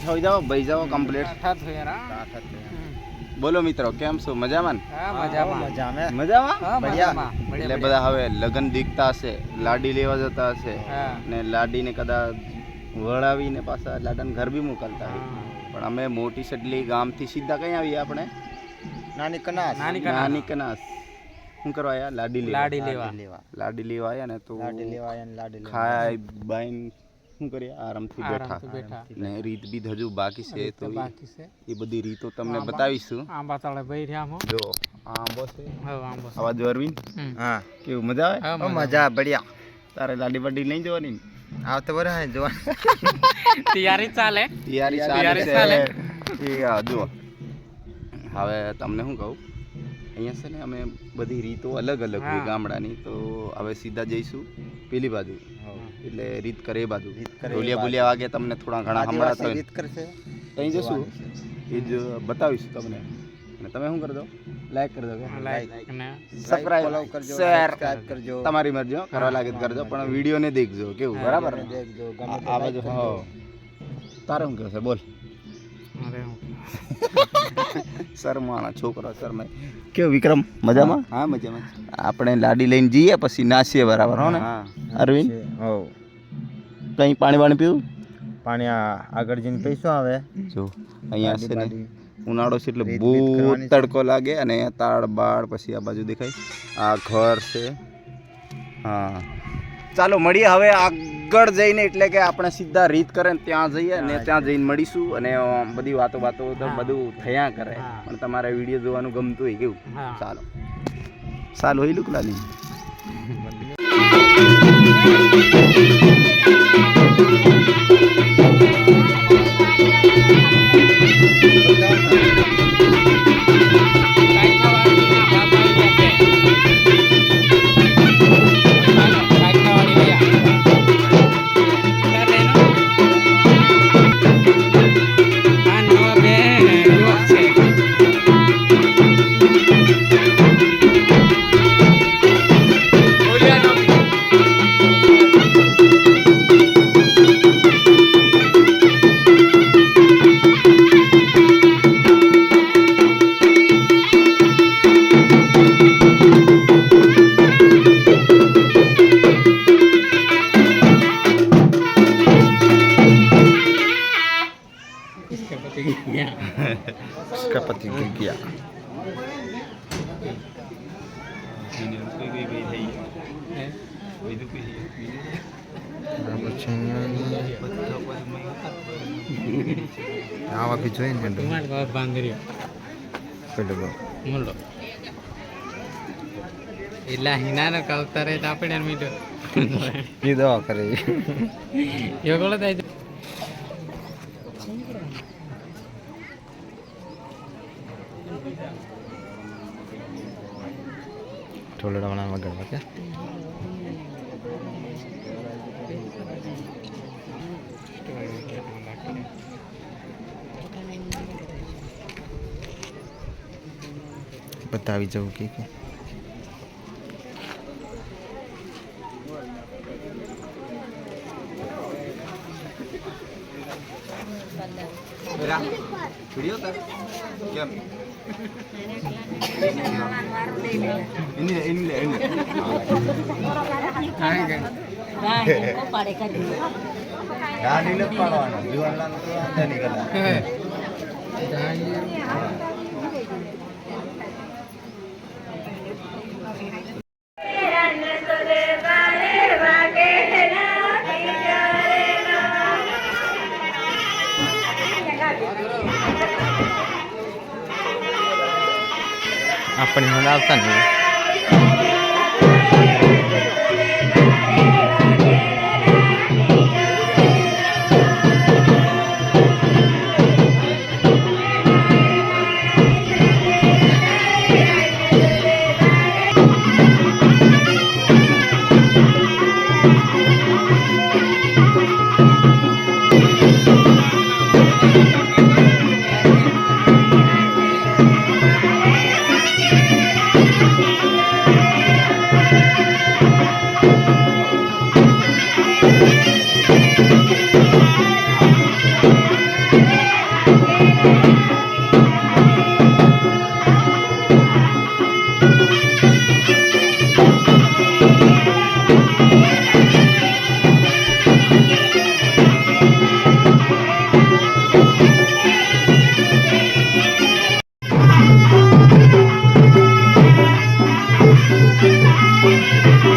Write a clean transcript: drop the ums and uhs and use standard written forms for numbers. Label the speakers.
Speaker 1: हो जाओ भाई जाओ कंप्लीट बोलो मित्रों केम छो मजाમાં એટલે બધા હવે લગન દીકતા હશે લાડી લેવા જતા હશે ને લાડીને કદાચ વળાવીને પાછા લાડાને ઘર બી મોકલતા હોય પણ અમે મોટી સડલી ગામથી સીધા કઈ આવીએ આપણે નાની કનાસ શું કરવા આયા લાડી લેવા આયા ને તો ખાઈ બાઈન શું કરીએ આરામથી બેઠા ને રીત બીત હજુ બાકી છે તો એ બધી રીતો તમને બતાવીશું જો આંબો છે અવાજ અરવિંદ હા કેવું મજા આવે મજા બઢિયા તારે લાડી બાડી નહીં જોવાની આવતો બરાબર જોવા તૈયારી ચાલે જો હવે તમને શું કહું અહીંયા છે ને અમે બધી રીતો અલગ અલગ હોય ગામડાની તો હવે સીધા જઈશું પેલી બાજુ એટલે રીત કરે એ બાજુ બોલિયા વાગે તમને થોડા ઘણા સંભળાતા હોય રીત કરશે ત્યાં જશું એ જ બતાવીશું તમને અને તમે શું કરજો લાઈક કરજો અને સબસ્ક્રાઇબ કરજો શેર કરજો તમારી મરજી કરવા લાગે તો કરજો પણ વિડીયોને દેખજો કેવું બરાબર દેખજો આ બાજુ હા તારે શું કહેશે બોલ શર્માના છોકરો શર્માય કેવું વિક્રમ મજામાં હા મજામાં આપણે લાડી લઈને જઈએ પછી નાસીએ બરાબર હો ને અરવિંદ હો કઈ પાણી પીવું પાણી આગળ જઈને પૈસો આવે જો અહીંયા છે ને ઉનાળો છે એટલે બહુ તડકો લાગે અને તાળ બાળ પછી આ બાજુ દેખાય આ ઘર છે હા ચાલો મળીએ હવે આગળ જઈને એટલે કે આપણે સીધા રીત કરે ને ત્યાં જઈએ ને ત્યાં જઈને મળીશું અને બધી વાતો તો બધું થયા કરે પણ તમારે વિડીયો જોવાનું ગમતું હોય કેવું ચાલો હોય લુકલાની उसका पति गिर गया આવા બી જોઈ ને તમાર બાપ બાંધર્યો પેલો મુલ્લો એલા હિનાનો કવતરે તાપડે મીઠો ઈ દવા કરે યો કોલે થાય ઢોલડા બનાવવા ગળવા કે બતાવી જવું કે વિડિયો કર કેમ ini આપણે હલાવતા નહીં
Speaker 2: છે